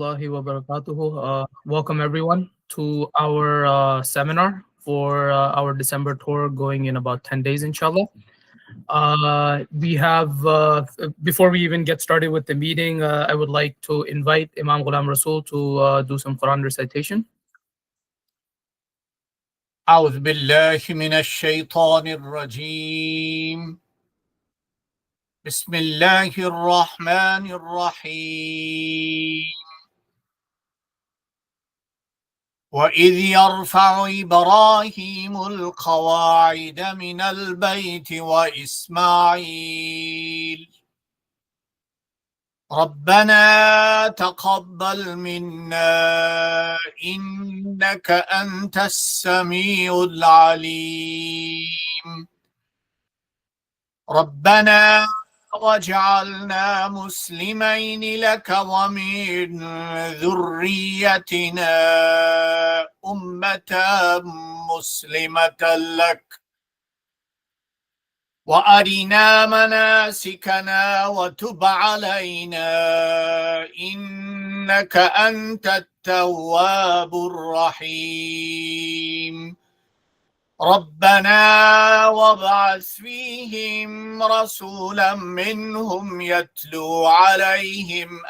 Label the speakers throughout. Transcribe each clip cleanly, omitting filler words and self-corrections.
Speaker 1: warahmatullahi wabarakatuh. Welcome everyone to our seminar for our December tour going in about 10 days, inshallah. We have, before we even get started with the meeting, I would like to invite Imam Ghulam Rasul to do some Quran recitation.
Speaker 2: أعوذ بالله من الشيطان الرجيم بسم الله الرحمن الرحيم وإذ يرفع إبراهيم القواعد من البيت وإسماعيل ربنا تقبل منا إنك أنت السميع العليم ربنا واجعلنا مسلمين لك ومن ذريتنا أمة مسلمة لك وأرنا مناسكنا وتب علينا إنك أنت التواب الرحيم ربنا وابعث فيهم رسولا منهم يتلو عليهم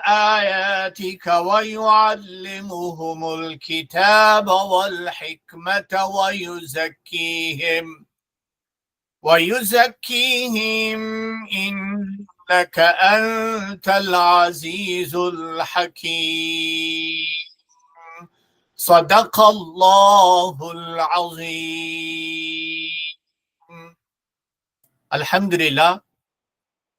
Speaker 2: آياتك ويعلمهم الكتاب والحكمة ويزكيهم إنك أنت العزيز الحكيم صدق الله العظيم. Alhamdulillah,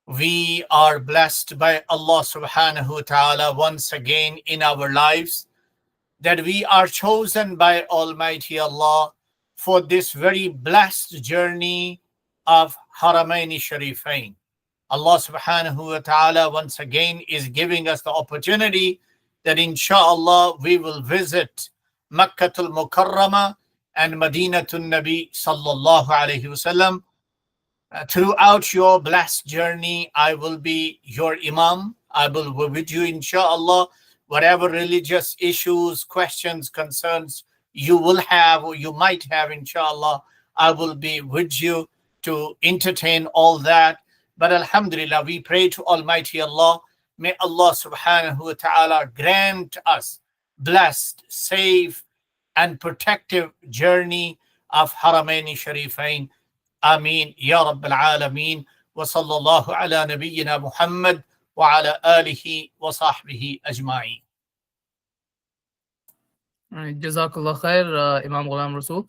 Speaker 2: we are blessed by Allah subhanahu wa ta'ala once again in our lives that we are chosen by Almighty Allah for this very blessed journey of Haramain Sharifain. Allah subhanahu wa ta'ala once again is giving us the opportunity that inshallah we will visit Makkatul Mukarramah and Madinatul Nabi sallallahu alayhi wasallam. Throughout your blessed journey, I will be your Imam. I will be with you inshallah. Whatever religious issues, questions, concerns you will have or you might have inshallah, I will be with you to entertain all that. But alhamdulillah, we pray to Almighty Allah. May Allah subhanahu wa ta'ala grant us blessed, safe, and protective journey of Haramain Sharifain. Ameen Ya Rabbil Alameen. Wa sallallahu ala nabiyyina Muhammad wa ala alihi wa sahbihi ajma'in.
Speaker 1: All right, Jazakallah khair, Imam Ghulam Rasul.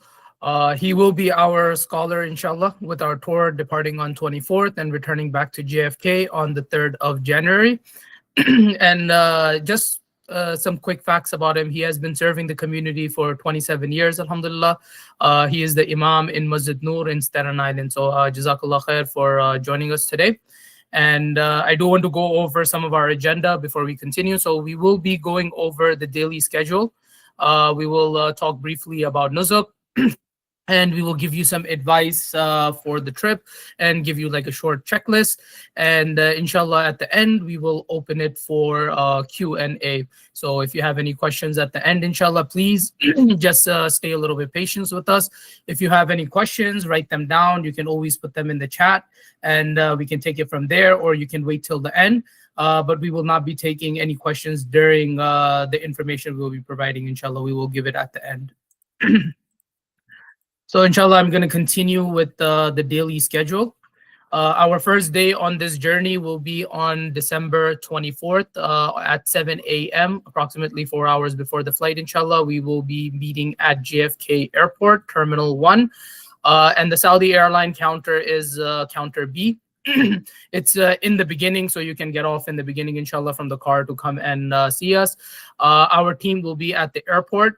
Speaker 1: He will be our scholar, inshallah, with our tour departing on 24th and returning back to JFK on the 3rd of January. And just some quick facts about him. He has been serving the community for 27 years, alhamdulillah. He is the Imam in Masjid Noor in Staten Island. So Jazakallah khair for joining us today. And I do want to go over some of our agenda before we continue. So we will be going over the daily schedule. We will talk briefly about Nusuk. And we will give you some advice for the trip and give you like a short checklist. And inshallah, at the end, we will open it for Q&A. So if you have any questions at the end, inshallah, please just stay a little bit patient with us. If you have any questions, write them down. You can always put them in the chat and we can take it from there, or you can wait till the end. But we will not be taking any questions during the information we'll be providing. Inshallah, we will give it at the end. So inshallah, I'm going to continue with the daily schedule. Our first day on this journey will be on December 24th at 7 a.m., approximately 4 hours before the flight, inshallah. We will be meeting at JFK Airport, Terminal 1. And the Saudi airline counter is counter B. It's in the beginning, so you can get off in the beginning, inshallah, from the car to come and see us. Our team will be at the airport,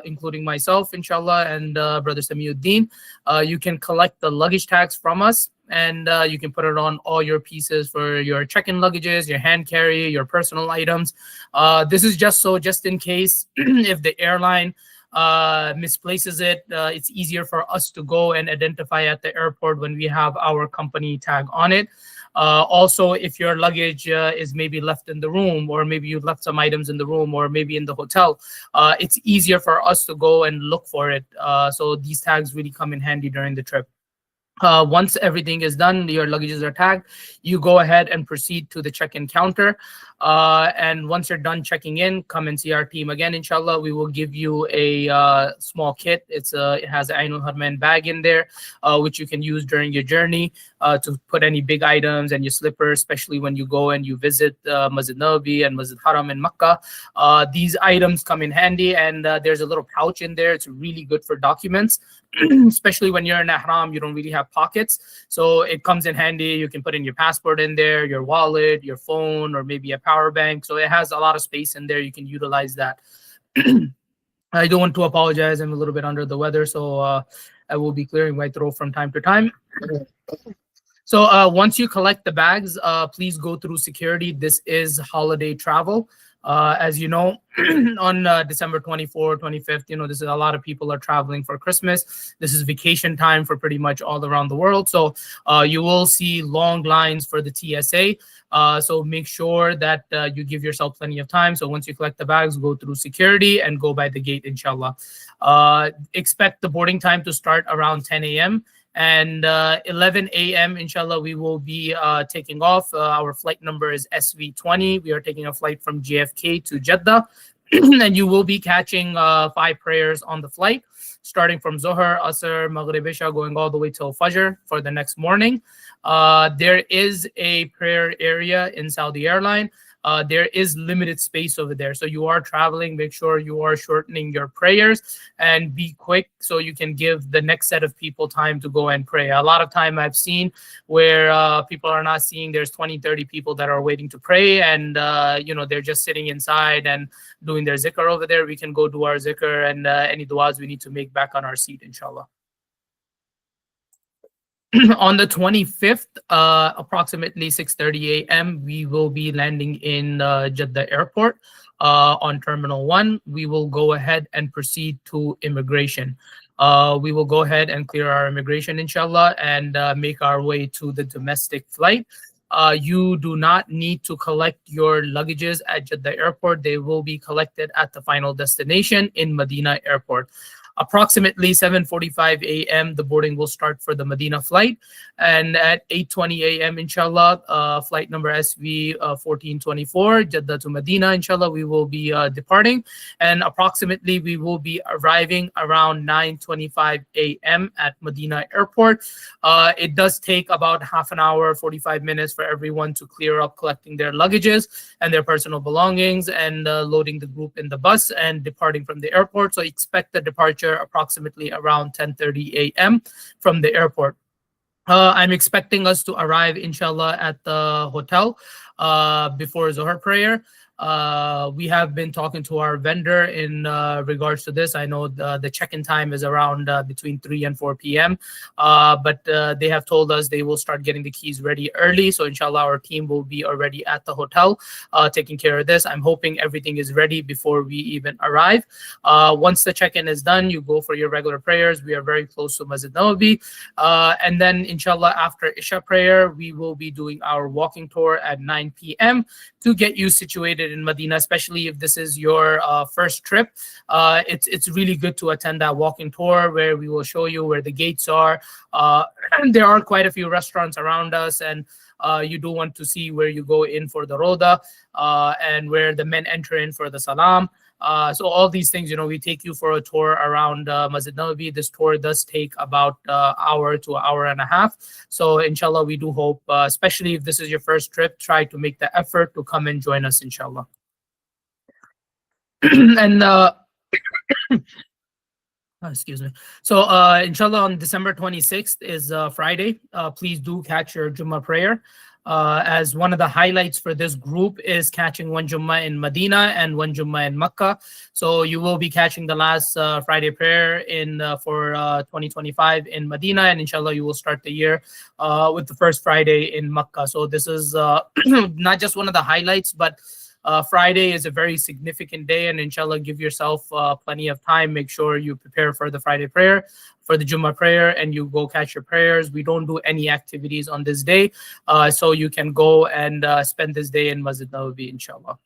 Speaker 1: including myself, inshallah, and Brother Samiuddin. You can collect the luggage tags from us, and you can put it on all your pieces for your check-in luggages, your hand carry, your personal items. This is just in case if the airline misplaces it, it's easier for us to go and identify at the airport when we have our company tag on it. Also, if your luggage is maybe left in the room, or maybe you left some items in the room, or maybe in the hotel, it's easier for us to go and look for it. So these tags really come in handy during the trip. Once everything is done, your luggages are tagged, you go ahead and proceed to the check-in counter. And once you're done checking in, come and see our team again, inshallah. We will give you a small kit. It has an Ainul Haramain bag in there, which you can use during your journey to put any big items and your slippers, especially when you go and you visit Masjid Nabawi and Masjid Haram in Makkah. These items come in handy, and there's a little pouch in there. It's really good for documents. Especially when you're in ihram, you don't really have pockets, so it comes in handy. You can put in your passport in there, your wallet, your phone, or maybe a power bank. So it has a lot of space in there. You can utilize that. I do want to apologize. I'm a little bit under the weather, so I will be clearing my throat from time to time. So once you collect the bags, please go through security. This is holiday travel. As you know, on December 24th, 25th, this is a lot of people are traveling for Christmas. This is vacation time for pretty much all around the world. So you will see long lines for the TSA. So make sure that you give yourself plenty of time. So once you collect the bags, go through security and go by the gate, inshallah. Expect the boarding time to start around 10 a.m. And 11 a.m., inshallah, we will be taking off. Our flight number is SV20. We are taking a flight from JFK to Jeddah. And you will be catching 5 prayers on the flight, starting from Zohar, Asr, Maghrib, Isha, going all the way till Fajr for the next morning. There is a prayer area in Saudi Airline. There is limited space over there. So you are traveling, make sure you are shortening your prayers and be quick so you can give the next set of people time to go and pray. A lot of time I've seen where people are not seeing, there's 20, 30 people that are waiting to pray, and they're just sitting inside and doing their zikr over there. We can go do our zikr and any du'as we need to make back on our seat, inshallah. On the 25th, approximately 6:30 a.m., we will be landing in Jeddah Airport on Terminal 1. We will go ahead and proceed to immigration. We will go ahead and clear our immigration, inshallah, and make our way to the domestic flight. You do not need to collect your luggages at Jeddah Airport. They will be collected at the final destination in Medina Airport. Approximately 7:45 a.m., the boarding will start for the Medina flight. And at 8:20 a.m., inshallah, flight number SV 1424, Jeddah to Medina, inshallah, we will be departing. And approximately we will be arriving around 9:25 a.m. at Medina Airport. It does take about half an hour, 45 minutes for everyone to clear up collecting their luggages and their personal belongings and loading the group in the bus and departing from the airport. So expect the departure approximately around 10:30 a.m. from the airport. I'm expecting us to arrive, inshallah, at the hotel before Zohar prayer. We have been talking to our vendor in regards to this. I know the check-in time is around between 3 and 4 p.m. But they have told us they will start getting the keys ready early. So inshallah, our team will be already at the hotel taking care of this. I'm hoping everything is ready before we even arrive. Once the check-in is done, you go for your regular prayers. We are very close to Masjid Nabawi. And then inshallah, after Isha prayer, we will be doing our walking tour at 9 p.m. to get you situated in Medina, especially if this is your first trip. It's really good to attend that walking tour where we will show you where the gates are. And there are quite a few restaurants around us, and you do want to see where you go in for the roda and where the men enter in for the salam. So all these things, we take you for a tour around Masjid Nabawi. This tour does take about hour to an hour and a half. So inshallah, we do hope, especially if this is your first trip, try to make the effort to come and join us, inshallah. And excuse me. So inshallah, on December 26th is Friday. Please do catch your Jummah prayer. As one of the highlights for this group is catching one Jummah in Medina and one Jummah in Makkah. So you will be catching the last Friday prayer for 2025 in Medina, and inshallah you will start the year with the first Friday in Makkah. So this is not just one of the highlights, but Friday is a very significant day, and inshallah, give yourself plenty of time. Make sure you prepare for the Friday prayer, for the Jummah prayer, and you go catch your prayers. We don't do any activities on this day, so you can go and spend this day in Masjid Nawawi, inshallah.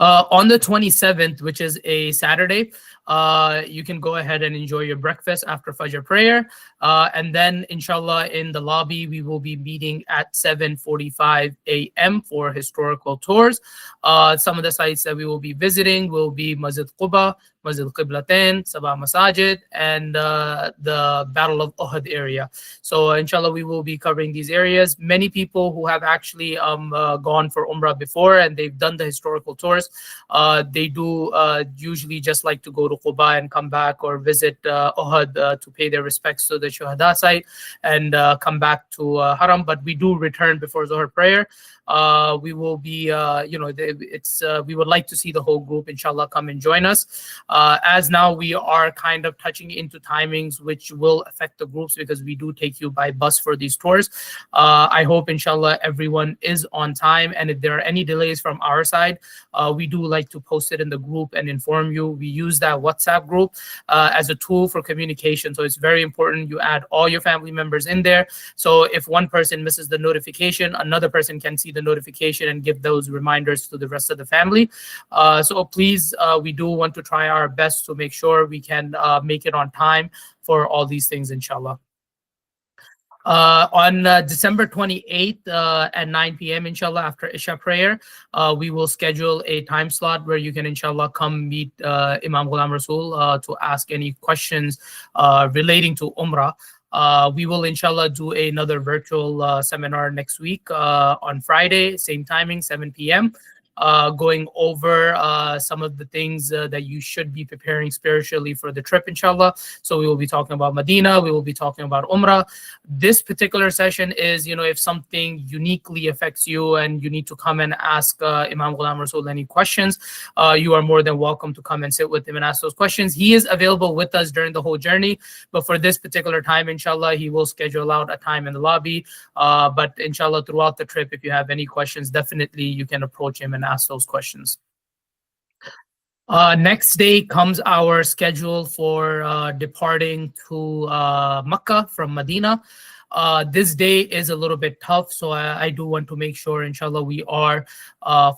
Speaker 1: On the 27th, which is a Saturday, you can go ahead and enjoy your breakfast after Fajr prayer. And then, inshallah, in the lobby, we will be meeting at 7:45 a.m. for historical tours. Some of the sites that we will be visiting will be Masjid Quba, Masjid Qiblatain, Sabah Masajid, and the Battle of Uhud area. So, inshallah, we will be covering these areas. Many people who have actually gone for Umrah before and they've done the historical tours, they do usually just like to go to Quba and come back, or visit Uhud to pay their respects to the Shuhada site, and come back to Haram. But we do return before Zohar prayer. We will be, we would like to see the whole group, inshallah, come and join us. As now we are kind of touching into timings which will affect the groups, because we do take you by bus for these tours. I hope, inshallah, everyone is on time, and if there are any delays from our side, we do like to post it in the group and inform you. We use that WhatsApp group as a tool for communication, so it's very important you add all your family members in there. So if one person misses the notification, another person can see the notification and give those reminders to the rest of the family. So please, we do want to try our best to make sure we can make it on time for all these things, inshallah. On December 28th at 9 p.m., inshallah, after Isha prayer, we will schedule a time slot where you can, inshallah, come meet Imam Ghulam Rasul to ask any questions relating to Umrah. We will, inshallah, do another virtual seminar next week on Friday, same timing, 7 p.m., going over some of the things that you should be preparing spiritually for the trip, inshallah. So we will be talking about Medina, we will be talking about Umrah. This particular session is, if something uniquely affects you and you need to come and ask Imam Ghulam Rasul any questions, you are more than welcome to come and sit with him and ask those questions. He is available with us during the whole journey, but for this particular time, inshallah, he will schedule out a time in the lobby. But inshallah, throughout the trip, if you have any questions, definitely you can approach him and ask those questions. Next day comes our schedule for departing to Makkah from Medina. This day is a little bit tough, so I do want to make sure, inshallah, we are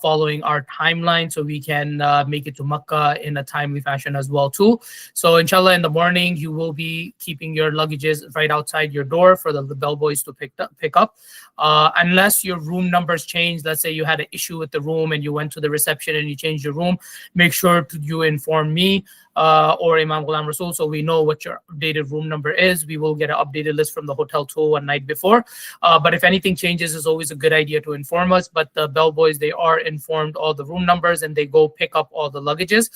Speaker 1: following our timeline so we can make it to Makkah in a timely fashion as well too. So inshallah, in the morning, you will be keeping your luggages right outside your door for the bellboys to pick up. Unless your room numbers change, let's say you had an issue with the room and you went to the reception and you changed your room, make sure you inform me or Imam Ghulam Rasul, so we know what your updated room number is. We will get an updated list from the hotel too one night before. But if anything changes, it's always a good idea to inform us. But the bellboys, they are informed all the room numbers and they go pick up all the luggages.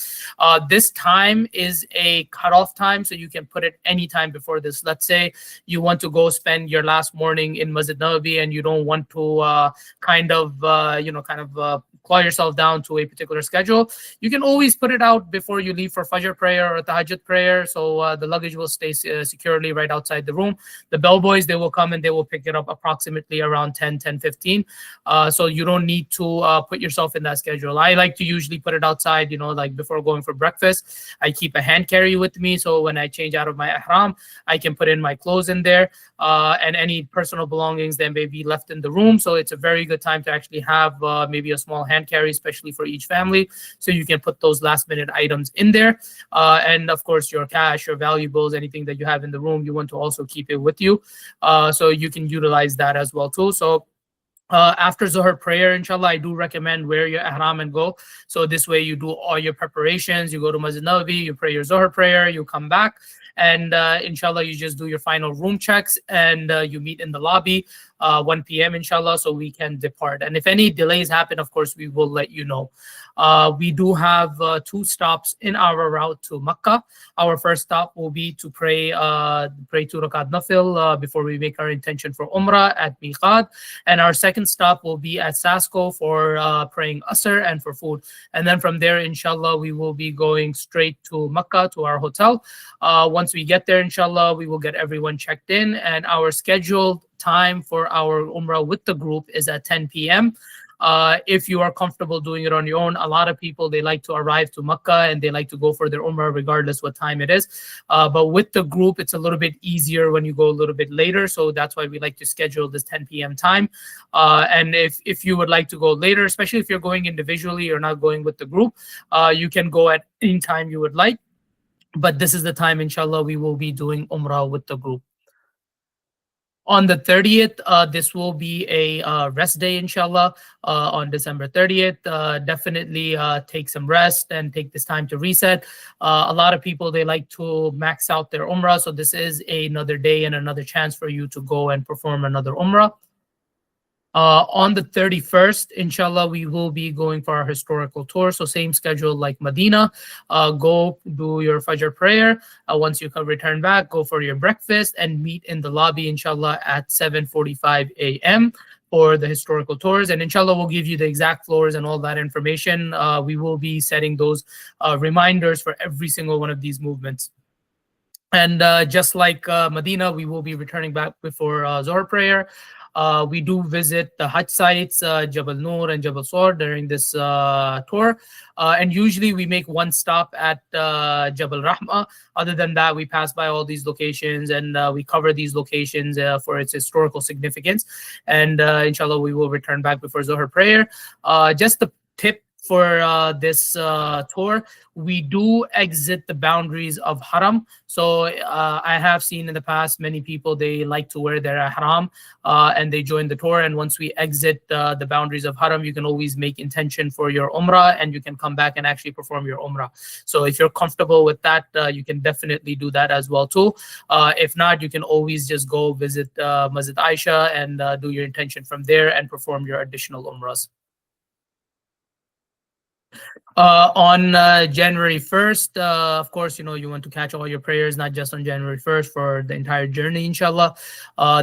Speaker 1: This time is a cutoff time, so you can put it any time before this. Let's say you want to go spend your last morning in Masjid Nawawi and you don't want to claw yourself down to a particular schedule. You can always put it out before you leave for Fajr prayer or Tahajjud prayer, so the luggage will stay securely right outside the room. The bellboys, they will come and they will pick it up approximately around 10:15. So you don't need to put yourself in that schedule. I like to usually put it outside, like before going for breakfast. I keep a hand carry with me, so when I change out of my ihram, I can put in my clothes in there and any personal belongings that may be left in the room. So it's a very good time to actually have maybe a small hand carry, especially for each family, so you can put those last minute items in there. And of course, your cash, your valuables, anything that you have in the room, you want to also keep it with you, so you can utilize that as well too. So after Zohar prayer, inshallah, I do recommend wear your ihram and go. So this way you do all your preparations, you go to Masjid Nawawi, you pray your Zohar prayer, you come back, and inshallah, you just do your final room checks and you meet in the lobby 1 p.m. inshallah, so we can depart. And if any delays happen, of course, we will let you know. We do have 2 stops in our route to Makkah. Our first stop will be to pray 2 rakat nafil before we make our intention for Umrah at Miqat. And our second stop will be at Sasko for praying Asr and for food. And then from there, inshallah, we will be going straight to Makkah, to our hotel. Once we get there, inshallah, we will get everyone checked in, and our scheduled time for our Umrah with the group is at 10 p.m. If you are comfortable doing it on your own, a lot of people, they like to arrive to Makkah and they like to go for their Umrah regardless what time it is. But with the group, it's a little bit easier when you go a little bit later. So that's why we like to schedule this 10 p.m. time. And if you would like to go later, especially if you're going individually or not going with the group, you can go at any time you would like. But this is the time, inshallah, we will be doing Umrah with the group. On the 30th, this will be a rest day, inshallah, on December 30th. Definitely take some rest and take this time to reset. A lot of people, they like to max out their Umrah. So this is another day and another chance for you to go and perform another Umrah. On the 31st, inshallah, we will be going for our historical tour. So same schedule like Medina. Go do your Fajr prayer. Once you can return back, go for your breakfast and meet in the lobby, inshallah, at 7:45 a.m. for the historical tours. And inshallah, we'll give you the exact floors and all that information. We will be setting those reminders for every single one of these movements. And just like Medina, we will be returning back before Zohar prayer. We do visit the Hajj sites, Jabal Noor and Jabal Sur during this tour. And usually we make one stop at Jabal Rahma. Other than that, we pass by all these locations and we cover these locations for its historical significance. And inshallah, we will return back before Zohar prayer. Just the tip for this tour, we do exit the boundaries of Haram. So I have seen in the past many people, they like to wear their ihram and they join the tour. And once we exit the boundaries of Haram, you can always make intention for your Umrah and you can come back and actually perform your Umrah. So if you're comfortable with that, you can definitely do that as well too. If not, you can always just go visit Masjid Aisha and do your intention from there and perform your additional Umrahs. On January 1st, of course, you want to catch all your prayers, not just on January 1st, for the entire journey, inshallah.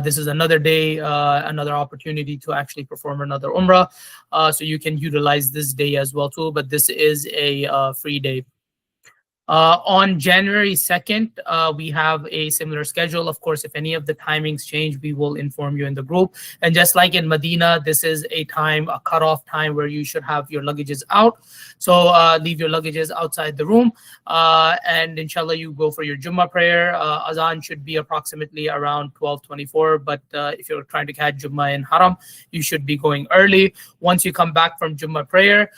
Speaker 1: This is another day, another opportunity to actually perform another Umrah. So you can utilize this day as well too, but this is a free day. On January 2nd, we have a similar schedule. Of course, if any of the timings change, we will inform you in the group. And just like in Medina, this is a cutoff time where you should have your luggages out. So leave your luggages outside the room. And inshallah, you go for your Jummah prayer. Azan should be approximately around 12:24. But if you're trying to catch Jummah in Haram, you should be going early. Once you come back from Jummah prayer,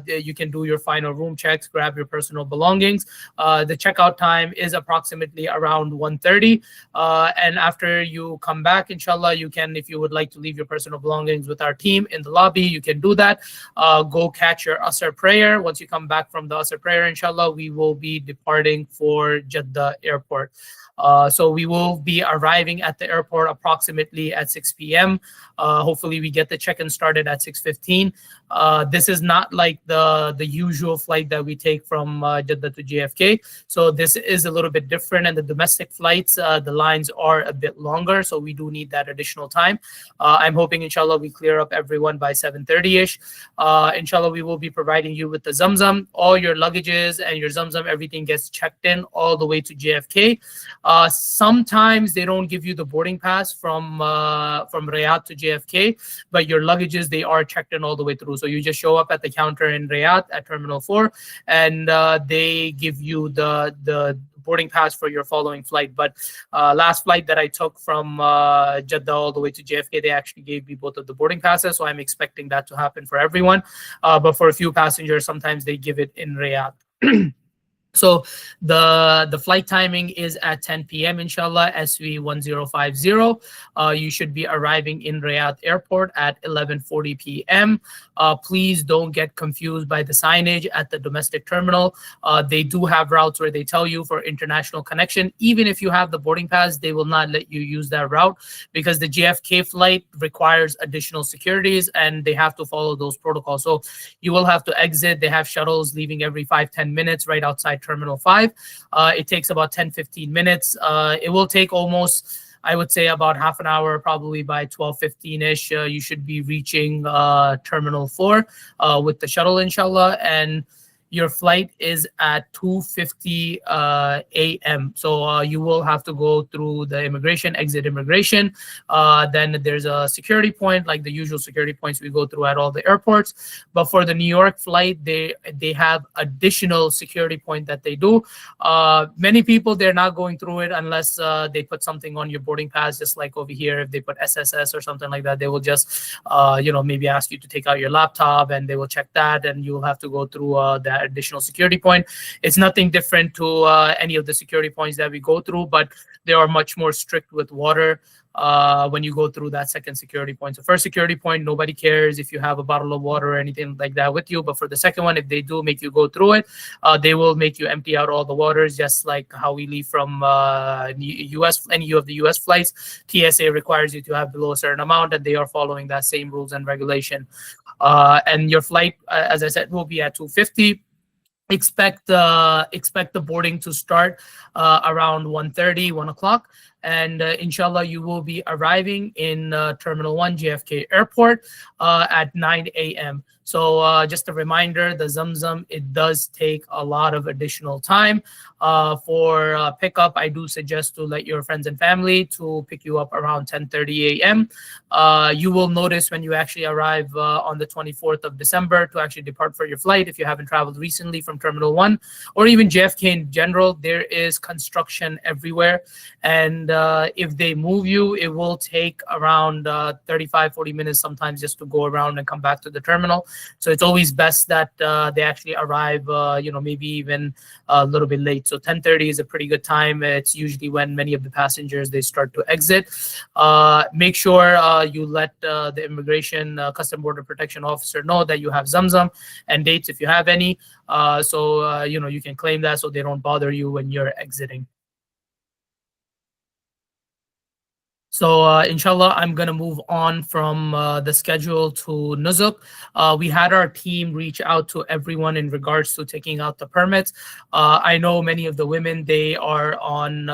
Speaker 1: you can do your final room checks, grab your personal belongings. The checkout time is approximately around 1:30. And after you come back, inshallah, you can, if you would like to leave your personal belongings with our team in the lobby, you can do that. Go catch your Asr prayer. Once you come back from the Asr prayer, inshallah, we will be departing for Jeddah Airport. So we will be arriving at the airport approximately at 6 p.m. Hopefully we get the check-in started at 6:15. This is not like the usual flight that we take from Jeddah to JFK. So this is a little bit different, and the domestic flights, the lines are a bit longer, so we do need that additional time. I'm hoping, inshallah, we clear up everyone by 7:30ish. Inshallah, we will be providing you with the Zamzam. All your luggages and your Zamzam, everything gets checked in all the way to JFK. Sometimes they don't give you the boarding pass from Riyadh to JFK, but your luggages, they are checked in all the way through. So you just show up at the counter in Riyadh at Terminal 4, and they give you the boarding pass for your following flight. But last flight that I took from Jeddah all the way to JFK, they actually gave me both of the boarding passes. So I'm expecting that to happen for everyone. But for a few passengers, sometimes they give it in Riyadh. So the flight timing is at 10 p.m. inshallah, SV 1050. You should be arriving in Riyadh Airport at 11:40 p.m. Please don't get confused by the signage at the domestic terminal. They do have routes where they tell you for international connection. Even if you have the boarding pass, they will not let you use that route because the JFK flight requires additional securities and they have to follow those protocols. So you will have to exit. They have shuttles leaving every 5-10 minutes right outside Terminal 5. It takes about 10-15 minutes. It will take almost, I would say, about half an hour, probably by 12:15-ish. You should be reaching Terminal 4 with the shuttle, inshallah. And your flight is at 2:50 a.m. So you will have to go through the immigration, exit immigration. Then there's a security point, like the usual security points we go through at all the airports. But for the New York flight, they have additional security point that they do. Many people, they're not going through it unless they put something on your boarding pass, just like over here. If they put SSS or something like that, they will just maybe ask you to take out your laptop, and they will check that, and you will have to go through that additional security point. It's nothing different to any of the security points that we go through, but they are much more strict with water when you go through that second security point. So first security point, nobody cares if you have a bottle of water or anything like that with you. But for the second one, if they do make you go through it, they will make you empty out all the waters, just like how we leave from US, any of the US flights. TSA requires you to have below a certain amount, and they are following that same rules and regulation. And your flight, as I said, will be at 2:50. Expect the boarding to start around 1:30, 1 o'clock. And inshallah, you will be arriving in Terminal 1 JFK Airport at 9 a.m. So just a reminder, the Zamzam, it does take a lot of additional time. For pickup, I do suggest to let your friends and family to pick you up around 10:30 a.m. You will notice when you actually arrive on the 24th of December to actually depart for your flight, if you haven't traveled recently from Terminal 1 or even JFK in general, there is construction everywhere. And if they move you, it will take around 35, 40 minutes sometimes just to go around and come back to the terminal. So it's always best that they actually arrive, maybe even a little bit late. So 10:30 is a pretty good time. It's usually when many of the passengers, they start to exit. Make sure you let the immigration custom border protection officer know that you have Zamzam and dates if you have any. So you can claim that so they don't bother you when you're exiting. So inshallah, I'm going to move on from the schedule to Nusuk. We had our team reach out to everyone in regards to taking out the permits. I know many of the women, they are on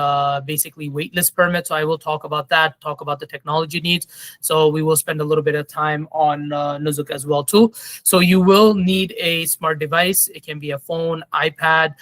Speaker 1: basically waitlist permits. So I will talk about that, talk about the technology needs. So we will spend a little bit of time on Nusuk as well too. So you will need a smart device. It can be a phone, iPad,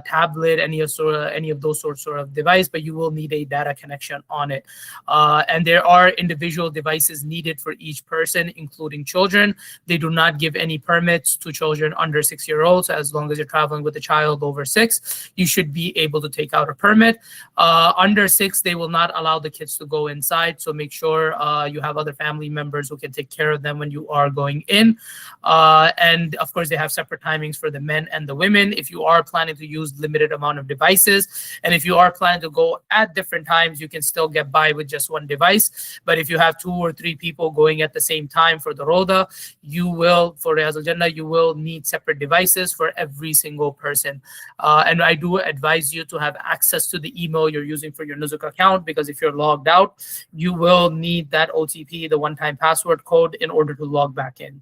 Speaker 1: tablet, any of those sorts of device, but you will need a data connection on it. And there are individual devices needed for each person, including children. They do not give any permits to children under 6-year-olds. As long as you're traveling with a child over 6, you should be able to take out a permit. Under 6, they will not allow the kids to go inside. So make sure you have other family members who can take care of them when you are going in. And of course, they have separate timings for the men and the women. If you are planning to use limited amount of devices, and if you are planning to go at different times, you can still get by with just one device. But if you have 2 or 3 people going at the same time for the Roda, you will, for Riyaz al-Jannah, you will need separate devices for every single person. And I do advise you to have access to the email you're using for your Nusuk account, because if you're logged out, you will need that OTP, the one-time password code, in order to log back in.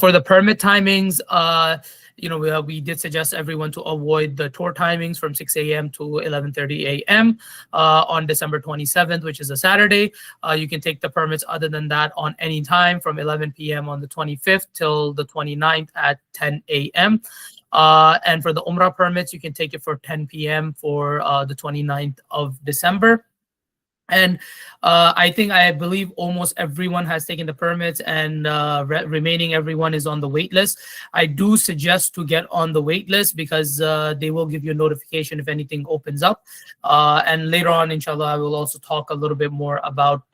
Speaker 1: For the permit timings, we did suggest everyone to avoid the tour timings from 6 a.m. to 11:30 a.m. On December 27th, which is a Saturday. You can take the permits other than that on any time from 11 p.m. on the 25th till the 29th at 10 a.m. And for the Umrah permits, you can take it for 10 p.m. for the 29th of December. And I believe almost everyone has taken the permits, and remaining everyone is on the wait list. I do suggest to get on the wait list, because they will give you a notification if anything opens up. And later on, inshallah, I will also talk a little bit more about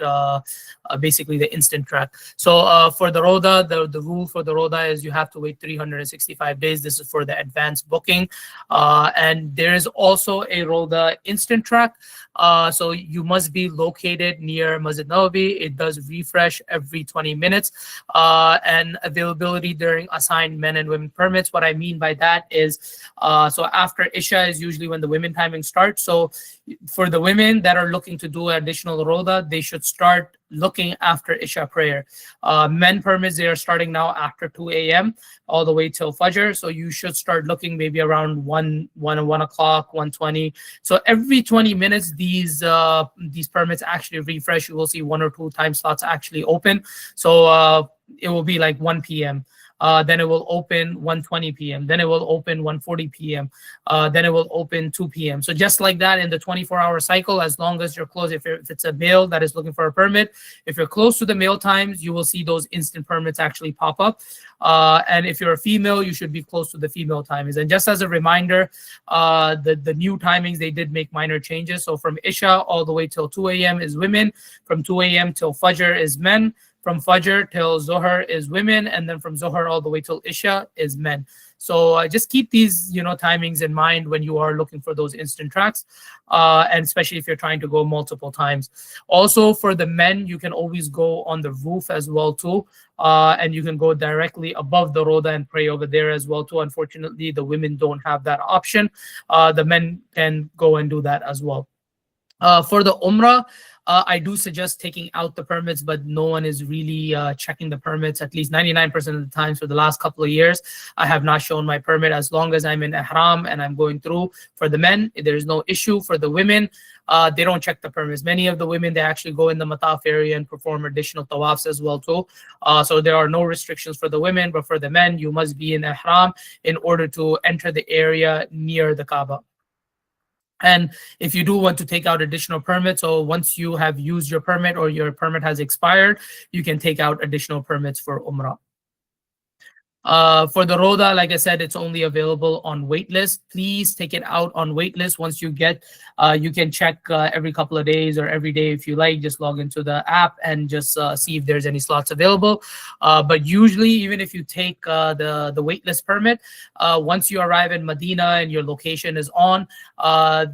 Speaker 1: basically the instant track. So for the Roda, the rule for the Roda is you have to wait 365 days. This is for the advanced booking. And there is also a Roda instant track. So you must be located near Masjid Nawawi. It does refresh every 20 minutes. And availability during assigned men and women permits. What I mean by that is, so after Isha is usually when the women timing starts. So for the women that are looking to do additional Roda, they should start looking after Isha prayer. Men permits, they are starting now after 2 a.m. all the way till Fajr. So you should start looking maybe around 1 o'clock, 1:20. So every 20 minutes, these permits actually refresh. You will see 1 or 2 time slots actually open. So it will be like 1 p.m. then it will open 1:20 p.m., then it will open 1:40 p.m., then it will open 2 p.m. So just like that in the 24-hour cycle, as long as you're close, if it's a male that is looking for a permit, if you're close to the mail times, you will see those instant permits actually pop up. And if you're a female, you should be close to the female timings. And just as a reminder, the new timings, they did make minor changes. So from Isha all the way till 2 a.m. is women, from 2 a.m. till Fajr is men, from Fajr till Zohar is women, and then from Zohar all the way till Isha is men. So just keep these, timings in mind when you are looking for those instant tracks, and especially if you're trying to go multiple times. Also, for the men, you can always go on the roof as well too, and you can go directly above the roda and pray over there as well too. Unfortunately, the women don't have that option. The men can go and do that as well. For the Umrah, I do suggest taking out the permits, but no one is really checking the permits. At least 99% of the times for the last couple of years, I have not shown my permit. As long as I'm in Ihram and I'm going through, for the men, there is no issue. For the women, they don't check the permits. Many of the women, they actually go in the Mataf area and perform additional tawafs as well too. So there are no restrictions for the women, but for the men, you must be in Ihram in order to enter the area near the Kaaba. And if you do want to take out additional permits, or once you have used your permit or your permit has expired, you can take out additional permits for Umrah. For the Roda, like I said, it's only available on waitlist. Please take it out on waitlist. Once you get, you can check every couple of days or every day if you like. Just log into the app and just see if there's any slots available. But usually, even if you take the waitlist permit, once you arrive in Medina and your location is on,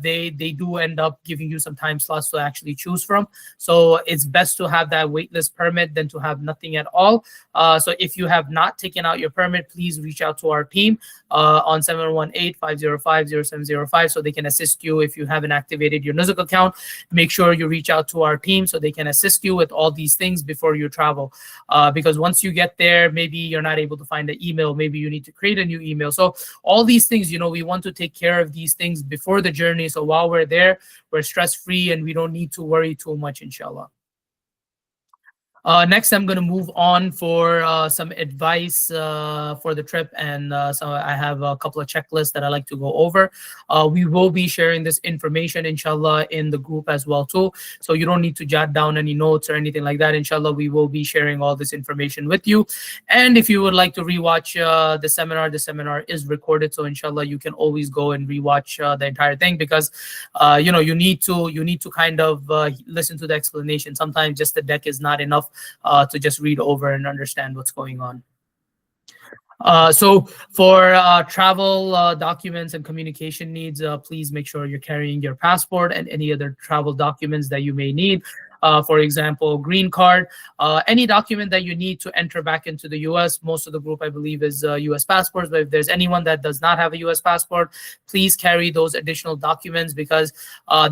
Speaker 1: they do end up giving you some time slots to actually choose from. So it's best to have that waitlist permit than to have nothing at all. So if you have not taken out your permit, please reach out to our team on 718-505-0705 so they can assist you. If you haven't activated your Nusuk account, make sure you reach out to our team so they can assist you with all these things before you travel. Because once you get there, maybe you're not able to find the email, maybe you need to create a new email. So all these things, we want to take care of these things before the journey. So while we're there, we're stress-free and we don't need to worry too much, inshallah. Next, I'm going to move on for some advice for the trip, and so I have a couple of checklists that I like to go over. We will be sharing this information, inshallah, in the group as well too. So you don't need to jot down any notes or anything like that. Inshallah, we will be sharing all this information with you. And if you would like to rewatch the seminar is recorded. So inshallah, you can always go and rewatch the entire thing, because you need to kind of listen to the explanation. Sometimes just the deck is not enough to just read over and understand what's going on. So for travel documents and communication needs, please make sure you're carrying your passport and any other travel documents that you may need. For example, green card, any document that you need to enter back into the US. Most of the group, I believe, is US passports. But if there's anyone that does not have a US passport, please carry those additional documents, because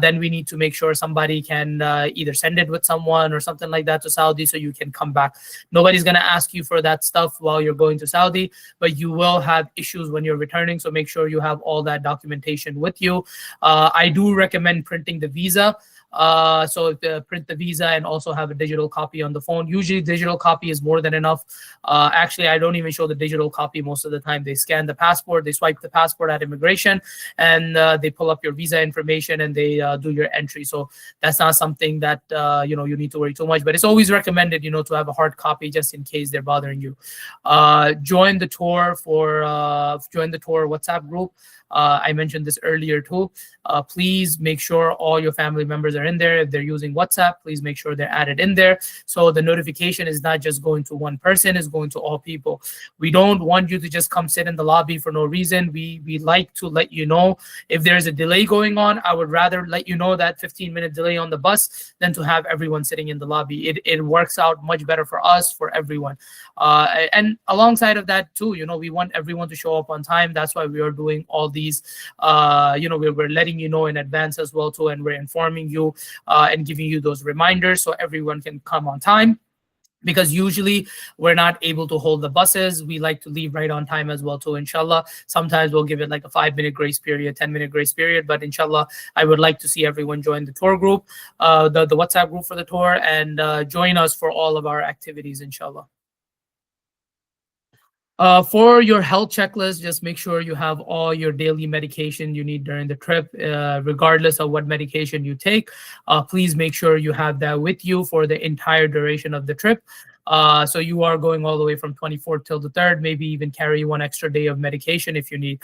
Speaker 1: then we need to make sure somebody can either send it with someone or something like that to Saudi so you can come back. Nobody's going to ask you for that stuff while you're going to Saudi, but you will have issues when you're returning. So make sure you have all that documentation with you. I do recommend printing the visa. So print the visa and also have a digital copy on the phone. Usually digital copy is more than enough. Actually, I don't even show the digital copy most of the time. They scan the passport, they swipe the passport at immigration, and they pull up your visa information and they do your entry. So that's not something that you need to worry too much, but it's always recommended to have a hard copy just in case they're bothering you. Join the tour WhatsApp group. I mentioned this earlier too. Please make sure all your family members are in there. If they're using WhatsApp, please make sure they're added in there. So the notification is not just going to one person, it's going to all people. We don't want you to just come sit in the lobby for no reason. We like to let you know if there's a delay going on. I would rather let you know that 15-minute delay on the bus than to have everyone sitting in the lobby. It works out much better for us, for everyone. And alongside of that too, we want everyone to show up on time. That's why we are doing all these we're letting you know in advance as well too, and we're informing you and giving you those reminders so everyone can come on time, because usually we're not able to hold the buses. We like to leave right on time as well too, inshallah. Sometimes we'll give it like a 5-minute grace period, 10-minute grace period, but inshallah, I would like to see everyone join the tour group, the WhatsApp group for the tour, and join us for all of our activities, inshallah. For your health checklist, just make sure you have all your daily medication you need during the trip, regardless of what medication you take. Please make sure you have that with you for the entire duration of the trip. So you are going all the way from 24th till the 3rd, maybe even carry one extra day of medication if you need.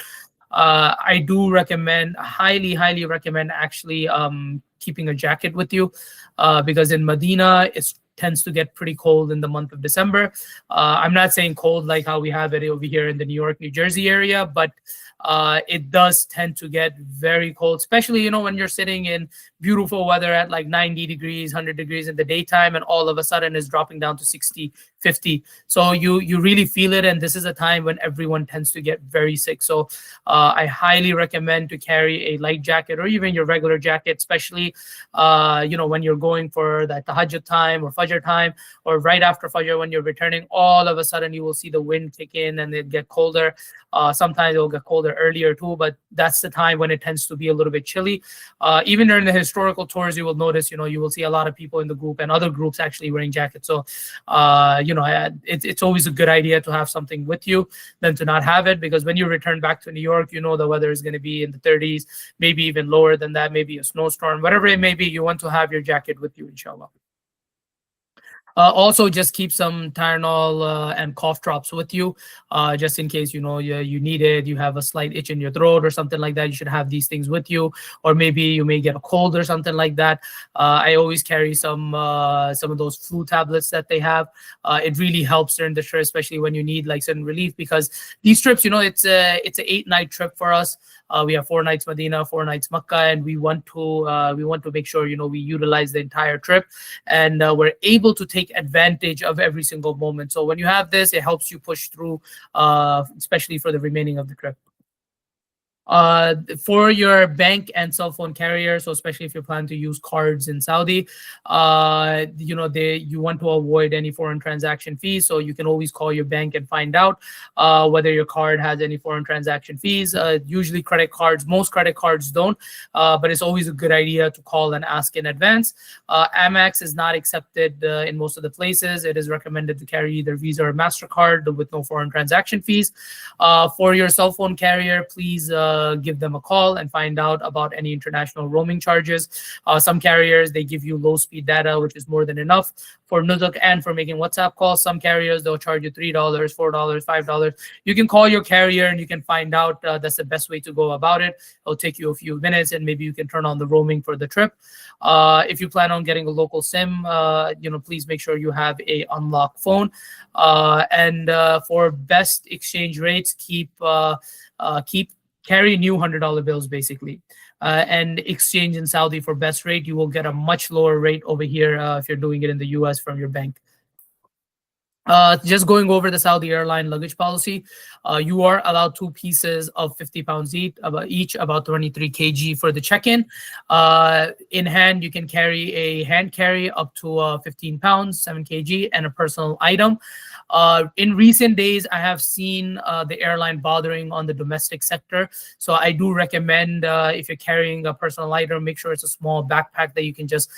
Speaker 1: I do recommend, highly recommend actually keeping a jacket with you, because in Medina, it tends to get pretty cold in the month of December. I'm not saying cold like how we have it over here in the New York, New Jersey area, but it does tend to get very cold, especially, when you're sitting in beautiful weather at like 90 degrees, 100 degrees in the daytime, and all of a sudden it's dropping down to 60, 50. So you really feel it, and this is a time when everyone tends to get very sick. So I highly recommend to carry a light jacket or even your regular jacket, especially when you're going for that tahajjud time or fajr time, or right after fajr when you're returning. All of a sudden you will see the wind kick in and it get colder. Sometimes it'll get colder earlier too, but that's the time when it tends to be a little bit chilly. Even during the historical tours, you will notice, you will see a lot of people in the group and other groups actually wearing jackets. So it's always a good idea to have something with you than to not have it, because when you return back to New York, the weather is going to be in the 30s, maybe even lower than that, maybe a snowstorm, whatever it may be. You want to have your jacket with you, inshallah. Also, just keep some Tylenol and cough drops with you, just in case you need it. You have a slight itch in your throat or something like that. You should have these things with you, or maybe you may get a cold or something like that. I always carry some of those flu tablets that they have. It really helps during the trip, especially when you need like certain relief, because these trips, it's a 8-night trip for us. We have 4 nights Medina, 4 nights Makkah, and we want to make sure we utilize the entire trip, and we're able to take advantage of every single moment. So when you have this, it helps you push through, especially for the remaining of the trip. For your bank and cell phone carrier, so especially if you plan to use cards in Saudi, you want to avoid any foreign transaction fees. So you can always call your bank and find out whether your card has any foreign transaction fees. Usually most credit cards don't, but it's always a good idea to call and ask in advance. Amex is not accepted in most of the places. It is recommended to carry either Visa or MasterCard with no foreign transaction fees. For your cell phone carrier, please give them a call and find out about any international roaming charges. Some carriers, they give you low speed data, which is more than enough for Nusuk and for making WhatsApp calls. Some carriers, they'll charge you $3, $4, $5. You can call your carrier and you can find out. That's the best way to go about it. It'll take you a few minutes, and maybe you can turn on the roaming for the trip. If you plan on getting a local SIM, please make sure you have a unlocked phone. And for best exchange rates, keep carry new $100 bills basically, and exchange in Saudi for best rate. You will get a much lower rate over here if you're doing it in the US from your bank. Just going over the Saudi airline luggage policy, you are allowed 2 pieces of 50 pounds each, about 23 kg for the check-in. In hand, you can carry a hand carry up to 15 pounds, 7 kg, and a personal item. In recent days, I have seen the airline bothering on the domestic sector. So I do recommend, if you're carrying a personal item, make sure it's a small backpack that you can just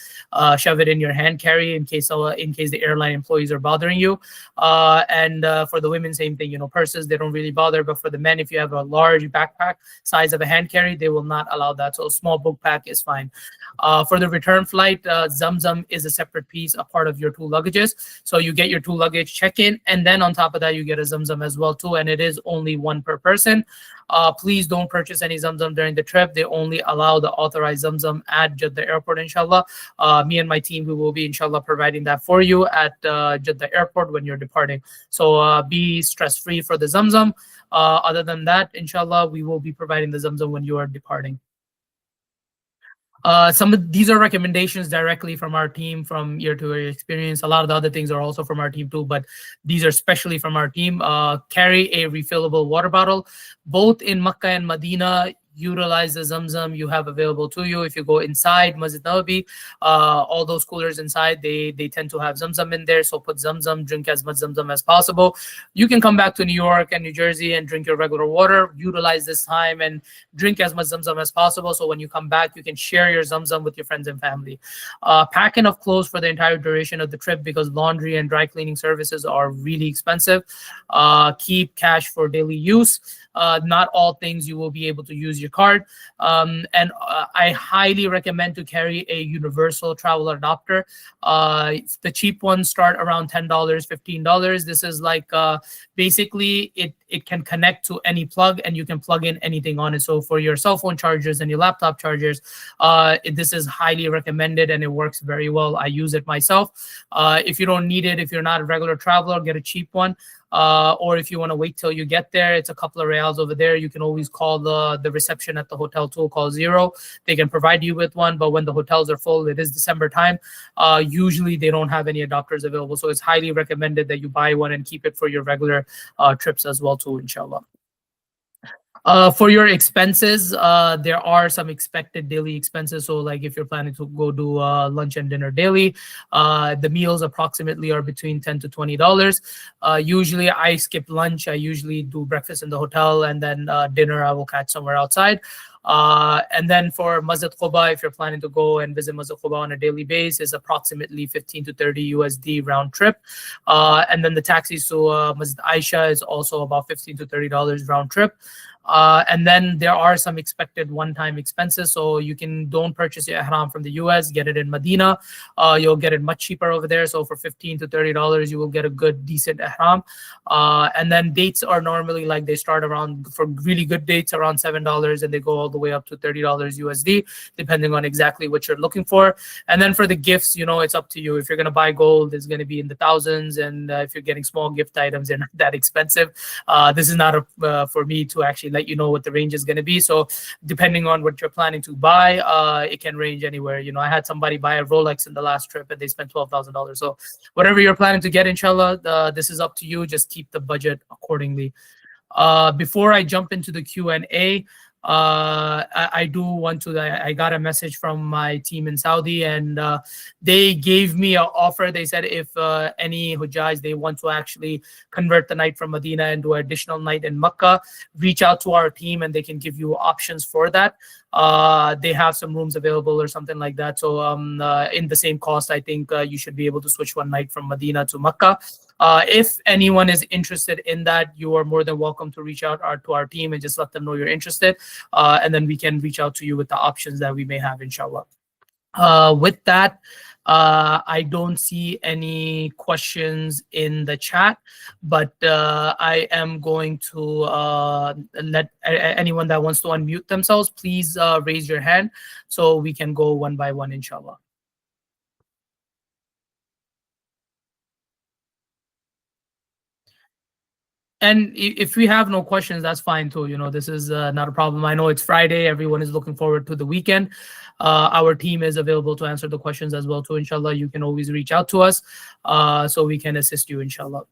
Speaker 1: shove it in your hand carry in case the airline employees are bothering you. And for the women, same thing, purses, they don't really bother. But for the men, if you have a large backpack size of a hand carry, they will not allow that. So a small book pack is fine. For the return flight, Zamzam is a separate piece, a part of your 2 luggages. So you get your 2 luggage check-in, and then on top of that, you get a Zamzam as well too. And it is only 1 per person. Please don't purchase any Zamzam during the trip. They only allow the authorized Zamzam at Jeddah Airport, inshallah. Me and my team, we will be, inshallah, providing that for you at Jeddah Airport when you're departing. So be stress-free for the Zamzam. Other than that, inshallah, we will be providing the Zamzam when you are departing. Some of these are recommendations directly from our team, from year-to-year experience. A lot of the other things are also from our team too, but these are especially from our team. Carry a refillable water bottle. Both in Makkah and Medina, utilize the Zamzam you have available to you. If you go inside Masjid Nawawi, all those coolers inside, they tend to have Zamzam in there. So put Zamzam, drink as much Zamzam as possible. You can come back to New York and New Jersey and drink your regular water. Utilize this time and drink as much Zamzam as possible. So when you come back, you can share your Zamzam with your friends and family. Pack enough clothes for the entire duration of the trip, because laundry and dry cleaning services are really expensive. Keep cash for daily use. Not all things you will be able to use your card. And I highly recommend to carry a universal travel adapter. The cheap ones start around $10, $15. This is like basically it can connect to any plug, and you can plug in anything on it. So for your cell phone chargers and your laptop chargers, this is highly recommended, and it works very well. I use it myself. If you don't need it, if you're not a regular traveler, get a cheap one. Or if you want to wait till you get there, it's a couple of reals over there. You can always call the reception at the hotel too. Call 0. They can provide you with one. But when the hotels are full, it is December time. Usually they don't have any adapters available. So it's highly recommended that you buy one and keep it for your regular trips as well too, inshallah. For your expenses, there are some expected daily expenses. So like if you're planning to go do lunch and dinner daily, the meals approximately are between $10 to $20. Usually I skip lunch. I usually do breakfast in the hotel, and then dinner I will catch somewhere outside. And then for Masjid Quba, if you're planning to go and visit Masjid Quba on a daily basis, is approximately 15 to 30 USD round trip. And then the taxis to Masjid Aisha is also about $15 to $30 round trip. And then there are some expected one-time expenses. So you don't purchase your ihram from the US, get it in Medina. You'll get it much cheaper over there. So for $15 to $30, you will get a good, decent ihram. And then dates are normally like they start around, for really good dates, around $7, and they go all the way up to $30 USD, depending on exactly what you're looking for. And then for the gifts, it's up to you. If you're going to buy gold, it's going to be in the thousands. And if you're getting small gift items, they're not that expensive. This is not for me to actually let you know what the range is going to be. So depending on what you're planning to buy, it can range anywhere. I had somebody buy a Rolex in the last trip and they spent $12,000. So whatever you're planning to get, inshallah, this is up to you. Just keep the budget accordingly. Before I jump into the Q&A, I do want to, I got a message from my team in Saudi, and they gave me an offer. They said if any Hujjaj, they want to actually convert the night from Medina and do an additional night in Makkah, reach out to our team and they can give you options for that. They have some rooms available or something like that. So in the same cost, I think you should be able to switch one night from Medina to Makkah. If anyone is interested in that, you are more than welcome to reach out to our team and just let them know you're interested. And then we can reach out to you with the options that we may have, inshallah. With that, I don't see any questions in the chat, but I am going to let anyone that wants to unmute themselves, please raise your hand so we can go one by one, inshallah. And if we have no questions, that's fine too. This is not a problem. I know it's Friday. Everyone is looking forward to the weekend. Our team is available to answer the questions as well too. Inshallah, you can always reach out to us so we can assist you, inshallah.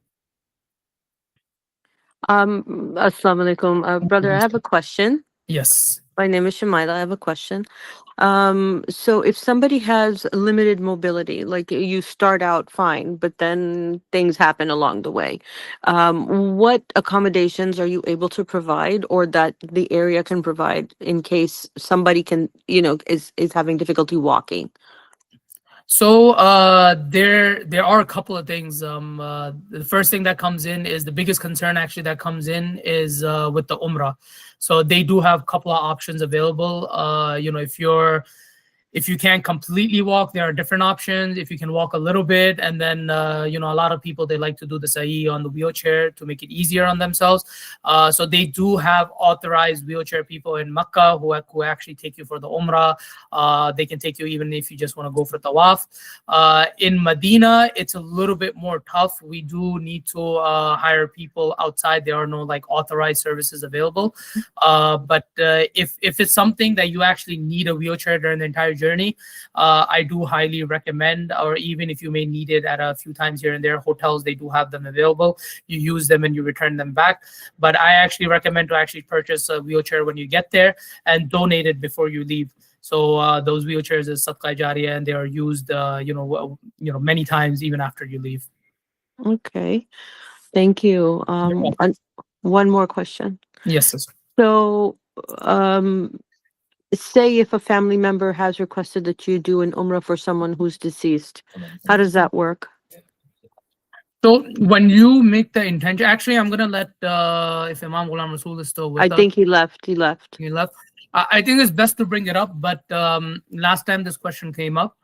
Speaker 3: Assalamu alaikum. Brother, I have a question.
Speaker 1: Yes.
Speaker 3: My name is Shamaila. I have a question. So if somebody has limited mobility, like you start out fine, but then things happen along the way, what accommodations are you able to provide, or that the area can provide in case somebody is having difficulty walking?
Speaker 1: So there are a couple of things. The first thing that comes in is the biggest concern actually that comes in is with the Umrah. So they do have a couple of options available. If you can't completely walk, there are different options. If you can walk a little bit, and then a lot of people, they like to do the sa'i on the wheelchair to make it easier on themselves. So they do have authorized wheelchair people in Makkah who actually take you for the Umrah. They can take you even if you just want to go for tawaf. In Medina, it's a little bit more tough. We do need to hire people outside. There are no authorized services available. But if it's something that you actually need a wheelchair during the entire journey, journey, I do highly recommend, or even if you may need it at a few times here and there, hotels, they do have them available. You use them and you return them back. But I actually recommend to actually purchase a wheelchair when you get there and donate it before you leave. So those wheelchairs is sadqa jariyah, and they are used, many times even after you leave.
Speaker 3: Okay. Thank you. One more question.
Speaker 1: Yes, sister.
Speaker 3: So, say if a family member has requested that you do an umrah for someone who's deceased, how does that work?
Speaker 1: So when you make the intention, actually, I'm gonna let if Imam Ghulam Rasul is still with
Speaker 3: I
Speaker 1: us.
Speaker 3: think he left. He left.
Speaker 1: He left. I think it's best to bring it up, but last time this question came up,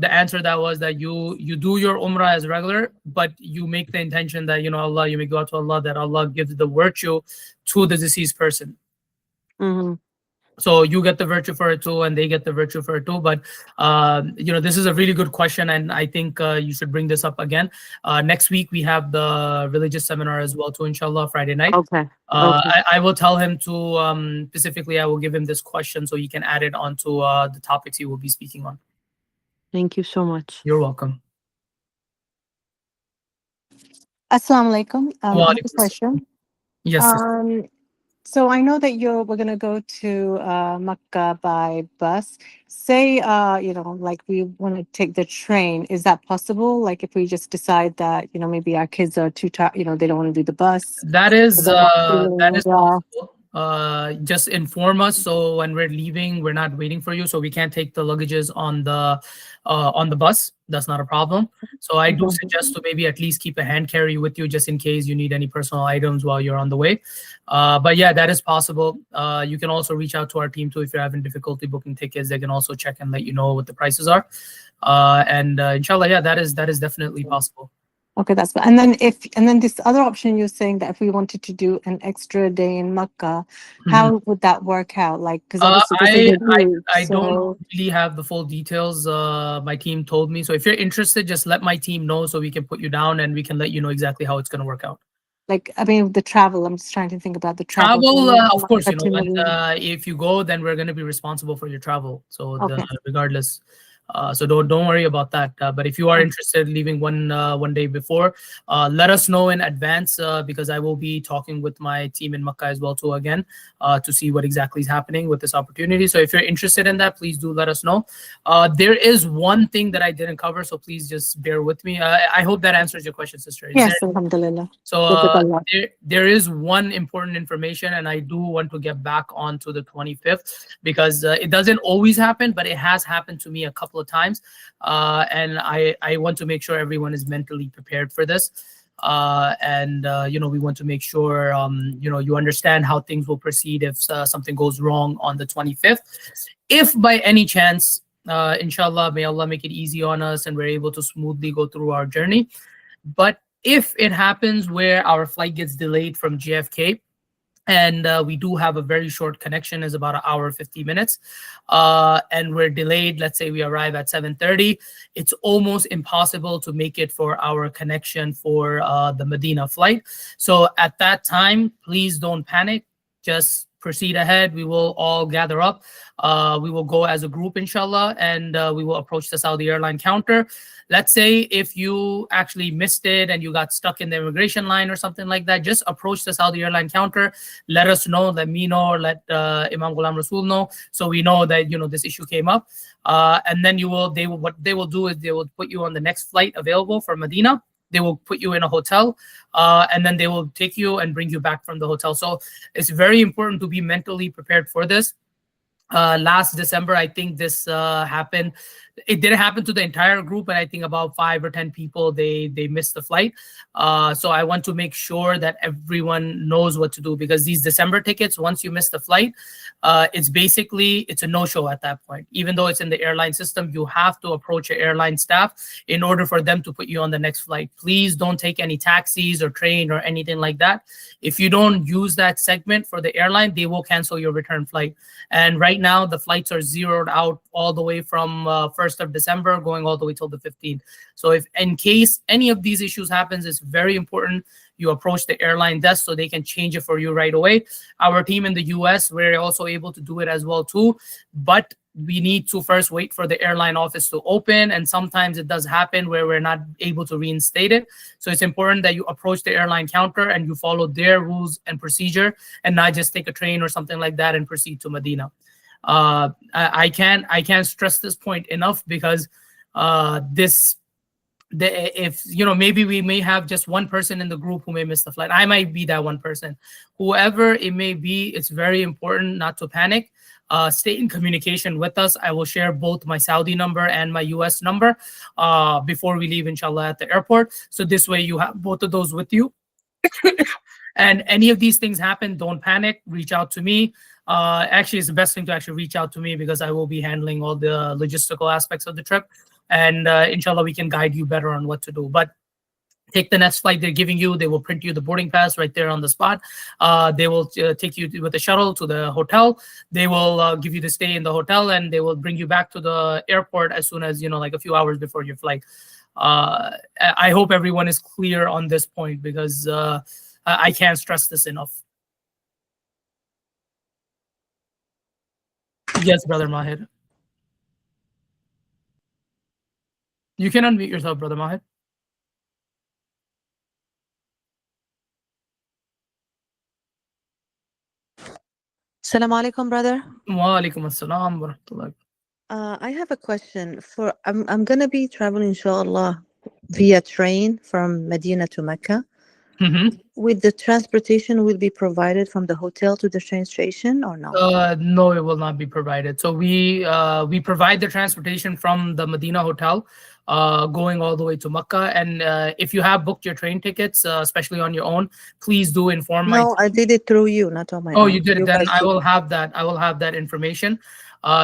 Speaker 1: the answer that was that you do your umrah as regular, but you make the intention that Allah, you may go out to Allah, that Allah gives the virtue to the deceased person.
Speaker 3: Mm-hmm.
Speaker 1: So you get the virtue for it too, and they get the virtue for it too. But this is a really good question, and I think you should bring this up again. Next week we have the religious seminar as well too, inshallah, Friday night.
Speaker 3: Okay. Okay.
Speaker 1: I will tell him to specifically, I will give him this question so he can add it onto the topics he will be speaking on.
Speaker 3: Thank you so much.
Speaker 1: You're welcome.
Speaker 4: Assalamu alaikum. I have a
Speaker 1: Walaikum
Speaker 4: question.
Speaker 1: Yes. Sister.
Speaker 4: So I know that we're gonna go to Makkah by bus. Say, like we want to take the train. Is that possible? Like if we just decide that, maybe our kids are too tired, they don't want to do the bus.
Speaker 1: That is
Speaker 4: They're not feeling well.
Speaker 1: possible. Just inform us, so when we're leaving, we're not waiting for you, so we can't take the luggages on the bus. That's not a problem. So I do suggest to maybe at least keep a hand carry with you, just in case you need any personal items while you're on the way. But yeah, that is possible. You can also reach out to our team too if you're having difficulty booking tickets. They can also check and let you know what the prices are. And inshallah, yeah, that is definitely possible.
Speaker 4: Okay, that's fine. And then this other option, you're saying that if we wanted to do an extra day in Makkah, how would that work out? Like, because obviously this is a group,
Speaker 1: I
Speaker 4: so
Speaker 1: don't really have the full details. My team told me. So if you're interested, just let my team know so we can put you down and we can let you know exactly how it's going to work out.
Speaker 4: like, I mean, the travel. I'm just trying to think about the travel.
Speaker 1: Travel,
Speaker 4: from
Speaker 1: of course,
Speaker 4: Makkah to
Speaker 1: when,
Speaker 4: Medina.
Speaker 1: if you go, then we're going to be responsible for your travel. So
Speaker 4: Okay.
Speaker 1: regardless. So don't worry about that. But if you are interested in leaving one day before, let us know in advance, because I will be talking with my team in Makkah as well too again, to see what exactly is happening with this opportunity. So if you're interested in that, please do let us know. There is one thing that I didn't cover, so please just bear with me. I hope that answers your question, sister.
Speaker 4: Yes, alhamdulillah.
Speaker 1: So there is one important information, and I do want to get back onto the 25th, because it doesn't always happen, but it has happened to me a couple of times, and I want to make sure everyone is mentally prepared for this. We want to make sure you understand how things will proceed if something goes wrong on the 25th. If by any chance, inshallah, may Allah make it easy on us and we're able to smoothly go through our journey. But if it happens where our flight gets delayed from JFK, and we do have a very short connection, is about an hour 50 minutes, and we're delayed, let's say we arrive at 7:30, it's almost impossible to make it for our connection for the Medina flight. So at that time, please don't panic, just proceed ahead. We will all gather up. We will go as a group, inshallah, and we will approach the Saudi airline counter. Let's say if you actually missed it and you got stuck in the immigration line or something like that, just approach the Saudi airline counter. Let us know, let me know, or let Imam Ghulam Rasul know, so we know that this issue came up. And then what they will do is they will put you on the next flight available for Medina. They will put you in a hotel, and then they will take you and bring you back from the hotel. So it's very important to be mentally prepared for this. Last December, I think this happened. It didn't happen to the entire group, but I think about 5 or 10 people, they missed the flight. So I want to make sure that everyone knows what to do, because these December tickets, once you miss the flight, it's a no-show at that point. Even though it's in the airline system, you have to approach your airline staff in order for them to put you on the next flight. Please don't take any taxis or train or anything like that. If you don't use that segment for the airline, they will cancel your return flight. And right now, the flights are zeroed out all the way from 1st of December going all the way till the 15th. So if in case any of these issues happens, it's very important you approach the airline desk so they can change it for you right away. Our team in the US, we're also able to do it as well too. But we need to first wait for the airline office to open, and sometimes it does happen where we're not able to reinstate it. So it's important that you approach the airline counter and you follow their rules and procedure, and not just take a train or something like that and proceed to Medina. I can't stress this point enough, because if maybe we may have just one person in the group who may miss the flight. I might be that one person. Whoever it may be, it's very important not to panic. Stay in communication with us. I will share both my Saudi number and my US number before we leave, inshallah, at the airport. So this way you have both of those with you. And any of these things happen, don't panic. Reach out to me. Actually, it's the best thing to actually reach out to me, because I will be handling all the logistical aspects of the trip. And inshallah, we can guide you better on what to do. But take the next flight they're giving you. They will print you the boarding pass right there on the spot. They will take you with the shuttle to the hotel. They will give you the stay in the hotel, and they will bring you back to the airport as soon as, like a few hours before your flight. I hope everyone is clear on this point, because I can't stress this enough. Yes, Brother Mahir. You can unmute yourself, Brother Mahir.
Speaker 3: Assalamu alaikum, brother.
Speaker 1: Wa alaikum assalam wa rahmatullah.
Speaker 3: I have a question. I'm gonna be traveling, inshallah, via train from Medina to Mecca. With the transportation will be provided from the hotel to the train station, or no?
Speaker 1: No, it will not be provided. So we provide the transportation from the Medina hotel, going all the way to Mecca. And if you have booked your train tickets, especially on your own, please do inform
Speaker 3: No, I did it through you, not on my
Speaker 1: Oh,
Speaker 3: own.
Speaker 1: you did it. Then I will have that. I will have that information.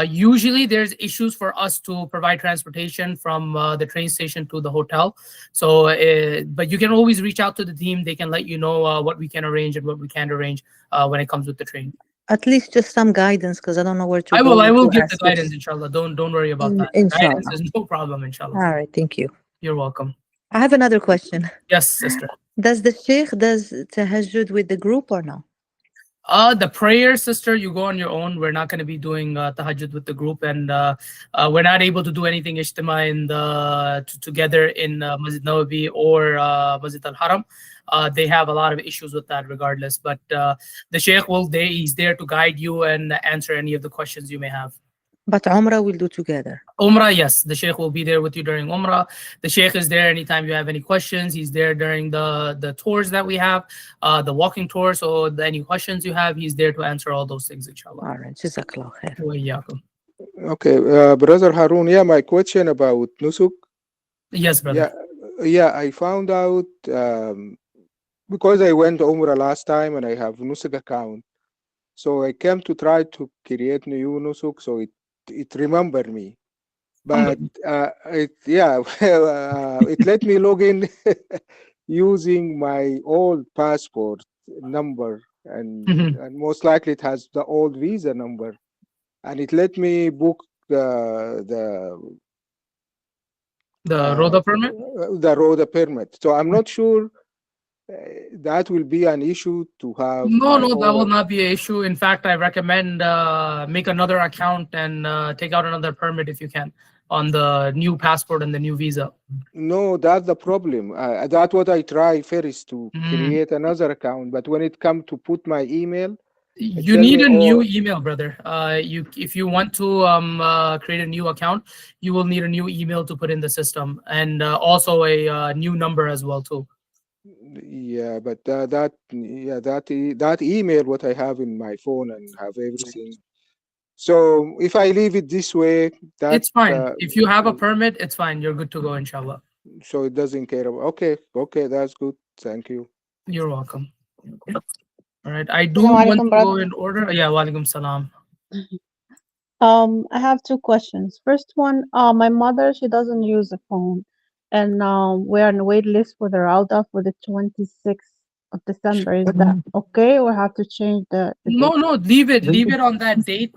Speaker 1: Usually there's issues for us to provide transportation from the train station to the hotel. So, but you can always reach out to the team. They can let you know what we can arrange and what we can't arrange when it comes with the train.
Speaker 3: At least just some guidance, because I don't know where to
Speaker 1: I
Speaker 3: go.
Speaker 1: will give the guidance, inshallah. Don't worry about that.
Speaker 3: Inshallah.
Speaker 1: Guidance is no problem, inshallah.
Speaker 3: All right, thank you.
Speaker 1: You're welcome.
Speaker 3: I have another question.
Speaker 1: Yes, sister.
Speaker 3: Does the sheikh does tahajjud with the group or no?
Speaker 1: The prayer, sister, you go on your own. We're not going to be doing tahajjud with the group, and we're not able to do anything ijtima together in Masjid Nawawi or Masjid al-Haram. They have a lot of issues with that regardless, but the sheikh he's there to guide you and answer any of the questions you may have.
Speaker 3: But Umrah we'll do together.
Speaker 1: Umrah, yes. The sheikh will be there with you during Umrah. The sheikh is there anytime you have any questions. He's there during the tours that we have, the walking tour. So any questions you have, he's there to answer all those things, inshallah.
Speaker 3: All right. Jazakallah khair.
Speaker 1: Wa iyyakum.
Speaker 5: Okay, Brother Harun, yeah, my question about Nusuk.
Speaker 1: Yes, brother.
Speaker 5: Yeah, I found out because I went to Umrah last time and I have Nusuk account. So I came to try to create new Nusuk, so it remembered me. But it let me log in using my old passport number, and most likely it has the old visa number, and it let me book the
Speaker 1: Roda permit.
Speaker 5: The Roda permit. So I'm not sure that will be an issue to have.
Speaker 1: No, that will not be an issue. In fact, I recommend make another account and take out another permit if you can on the new passport and the new visa.
Speaker 5: No, that's the problem. That's what I try first, to create another account. But when it comes to put my email,
Speaker 1: you need a new email, brother. If you want to create a new account, you will need a new email to put in the system, and also a new number as well too.
Speaker 5: Yeah, but that email what I have in my phone and have everything. So if I leave it this way,
Speaker 1: it's fine. If you have a permit, it's fine. You're good to go, inshallah.
Speaker 5: So it doesn't care about. Okay, that's good. Thank you.
Speaker 1: You're welcome. All right, I do want to go in order. Yeah, walaikum salam.
Speaker 6: I have two questions. First one, my mother, she doesn't use the phone, and we're on the wait list for the Rauda for the 26th of December. Is that okay, or have to change the
Speaker 1: No, leave it on that date.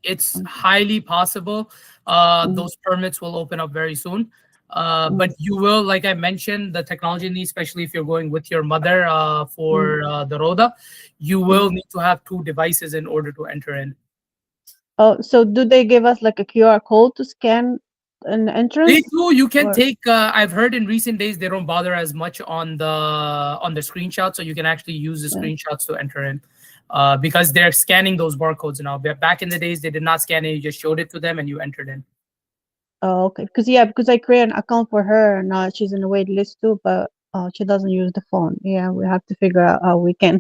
Speaker 1: It's highly possible those permits will open up very soon. But you will, like I mentioned, the technology needs, especially if you're going with your mother for the Roda, you will need to have two devices in order to enter in.
Speaker 6: Oh, so do they give us like a QR code to scan an
Speaker 1: They
Speaker 6: entrance?
Speaker 1: do. You can
Speaker 6: Or
Speaker 1: take. I've heard in recent days they don't bother as much on the screenshot, so you can actually use the
Speaker 6: yeah.
Speaker 1: screenshots to enter in, because they're scanning those barcodes now. Back in the days, they did not scan it. You just showed it to them and you entered in.
Speaker 6: Oh, okay. Because I create an account for her and she's in the wait list too, but she doesn't use the phone. Yeah, we have to figure out how we can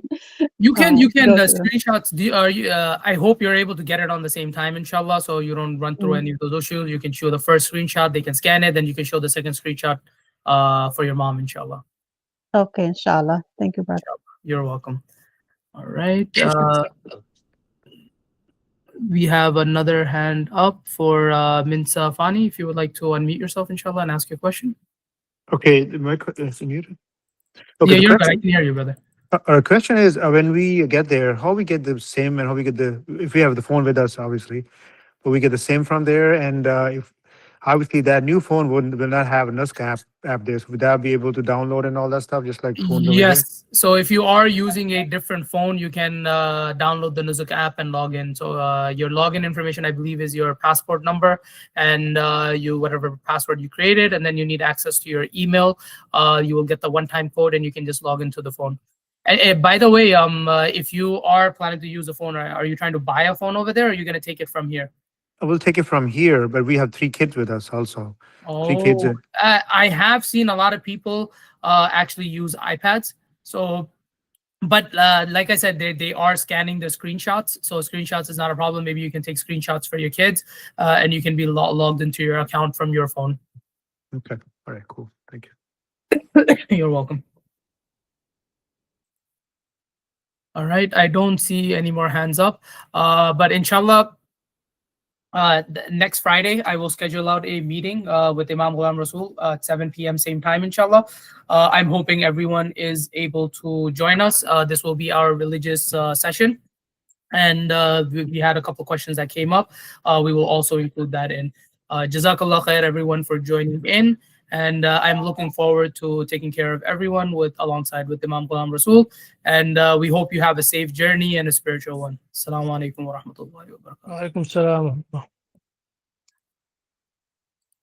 Speaker 1: You can
Speaker 6: go to them.
Speaker 1: screenshots. I hope you're able to get it on the same time, inshallah, so you don't run through any of those issues. You can show the first screenshot, they can scan it, then you can show the second screenshot for your mom, inshallah.
Speaker 6: Okay, inshallah. Thank you, brother.
Speaker 1: You're welcome. All right. We have another hand up for Minsa Fani. If you would like to unmute yourself, inshallah, and ask your question.
Speaker 7: Okay, is it muted? Okay,
Speaker 1: Yeah,
Speaker 7: the
Speaker 1: you're good. I
Speaker 7: question,
Speaker 1: can hear you, brother.
Speaker 7: our question is when we get there, how we get the SIM and how we get if we have the phone with us, obviously, but we get the SIM from there, and if obviously that new phone will not have a Nusuk app there, so would that be able to download and all that stuff, just like phones over here?
Speaker 1: Yes. So if you are using a different phone, you can download the Nusuk app and log in. So your login information, I believe, is your passport number and whatever password you created, and then you need access to your email. You will get the one-time code, and you can just log into the phone. And by the way, if you are planning to use a phone, are you trying to buy a phone over there, or are you going to take it from here?
Speaker 7: I will take it from here, but we have 3 kids with us also. 3 kids.
Speaker 1: Oh, I have seen a lot of people actually use iPads. So, but like I said, they are scanning the screenshots. So screenshots is not a problem. Maybe you can take screenshots for your kids, and you can be logged into your account from your phone.
Speaker 7: Okay. All right. Cool. Thank
Speaker 1: you. You're welcome. All right. I don't see any more hands up, but inshallah, next Friday, I will schedule out a meeting with Imam Ghulam Rasul at 7 p.m. same time, inshallah. I'm hoping everyone is able to join us. This will be our religious session. And we had a couple questions that came up. We will also include that in. Jazakallah khair, everyone, for joining in. And I'm looking forward to taking care of everyone alongside with Imam Ghulam Rasul. And we hope you have a safe journey and a spiritual one. Assalamu alaikum wa rahmatullahi wa barakatuh.
Speaker 8: Alaikum salam.